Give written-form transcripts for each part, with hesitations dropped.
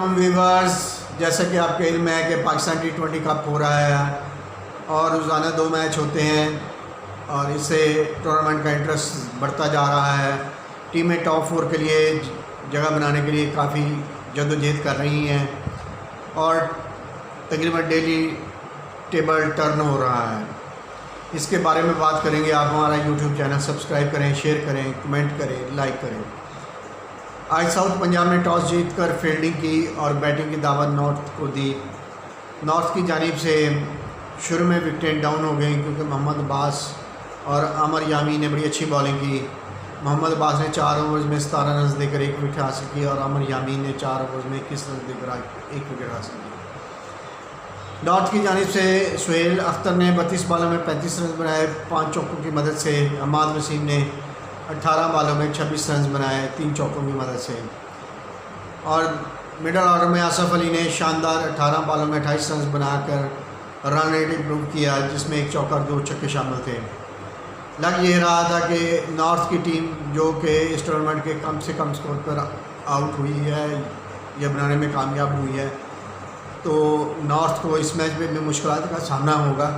तमाम व्यूवर्स, जैसा कि आपके इल्म है कि पाकिस्तान T20 कप हो रहा है और रोज़ाना 2 मैच होते हैं और इससे टूर्नामेंट का इंटरेस्ट बढ़ता जा रहा है। टीमें टॉप 4 के लिए जगह बनाने के लिए काफ़ी जद्दोजहद कर रही हैं और तकरीबन डेली टेबल टर्न हो रहा है। इसके बारे में बात करेंगे। आप हमारा यूट्यूब चैनल सब्सक्राइब करें, शेयर करें, कमेंट करें, लाइक करें। आज साउथ पंजाब ने टॉस जीतकर फील्डिंग की और बैटिंग की दावत नॉर्थ को दी। नॉर्थ की जानिब से शुरू में विकेटें डाउन हो गई क्योंकि मोहम्मद अब्बास और आमर यामी ने बड़ी अच्छी बॉलिंग की। मोहम्मद अब्बास ने 4 ओवर्स में 17 रन देकर 1 विकेट हासिल की और आमर यामी ने 4 ओवर्स में 21 रन देकर 1 विकेट हासिल की। नॉर्थ की जानिब से सुहेल अख्तर ने 32 बॉलों में 35 रन बनाए 5 चौकों की मदद से। अहमद वसीम ने 18 बॉलों में 26 रन बनाए 3 चौकों की मदद से। और मिडल ऑर्डर में आसफ अली ने शानदार 18 बॉलों में 28 रन बनाकर रन रेट इम्प्रूव किया, जिसमें 1 चौका और 2 छक्के शामिल थे। लग ये रहा था कि नॉर्थ की टीम जो कि इस टूर्नामेंट के कम से कम स्कोर पर आउट हुई है या बनाने में कामयाब हुई है, तो नॉर्थ को इस मैच में भी मुश्किलात का सामना होगा।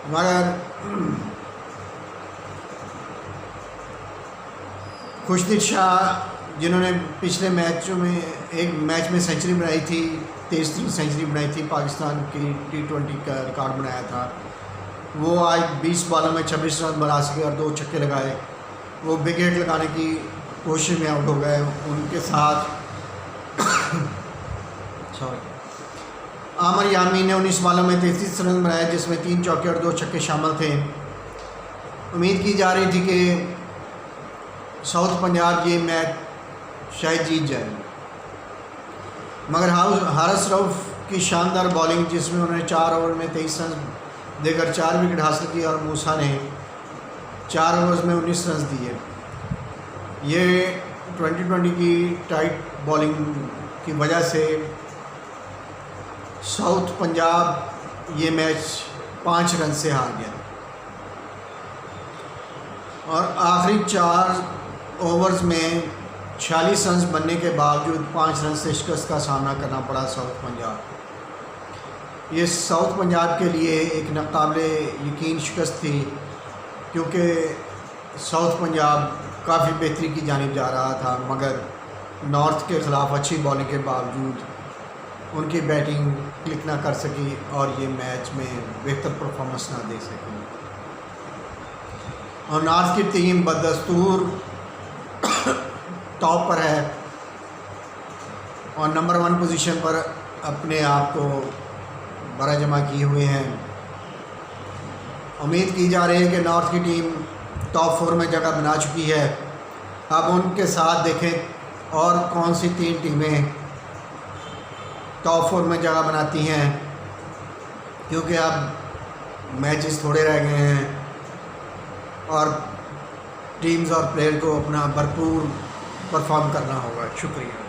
मगर खुशदिल शाह, जिन्होंने पिछले मैचों में एक मैच में सेंचुरी बनाई थी, 23वीं सेंचुरी बनाई थी, पाकिस्तान की T20 का रिकॉर्ड बनाया था, वो आज 20 बॉलों में 26 रन बना सके और 2 छक्के लगाए। वो विकेट लगाने की कोशिश में आउट हो गए। उनके साथ आमर यामी ने 19 बॉलों में 33 रन बनाए, जिसमें 3 चौके और 2 छक्के शामिल थे। उम्मीद की जा रही थी कि साउथ पंजाब ये मैच शायद जीत जाए, मगर हारिस रऊफ की शानदार बॉलिंग, जिसमें उन्होंने 4 ओवर में 23 रन देकर 4 विकेट हासिल किए और मूसा ने 4 ओवर्स में 19 रन दिए। ये 2020 की टाइट बॉलिंग की वजह से साउथ पंजाब ये मैच 5 रन से हार गया और आखिरी 4 ओवर्स में 46 रन बनने के बावजूद 5 रन से शिकस्त का सामना करना पड़ा साउथ पंजाब। ये साउथ पंजाब के लिए एक नाकाबिले यकीन शिकस्त थी, क्योंकि साउथ पंजाब काफ़ी बेहतरी की जानिब जा रहा था, मगर नॉर्थ के ख़िलाफ़ अच्छी बॉलिंग के बावजूद उनकी बैटिंग क्लिक ना कर सकी और ये मैच में बेहतर परफॉर्मेंस ना दे सकी। और नॉर्थ की टीम बदस्तूर टॉप पर है और नंबर 1 पोजीशन पर अपने आप को बरा जमा किए हुए हैं। उम्मीद की जा रही है कि नॉर्थ की टीम टॉप 4 में जगह बना चुकी है। अब उनके साथ देखें और कौन सी 3 टीमें टॉप 4 में जगह बनाती हैं, क्योंकि अब मैचेस थोड़े रह गए हैं और टीम्स और प्लेयर को अपना भरपूर परफॉर्म करना होगा। शुक्रिया।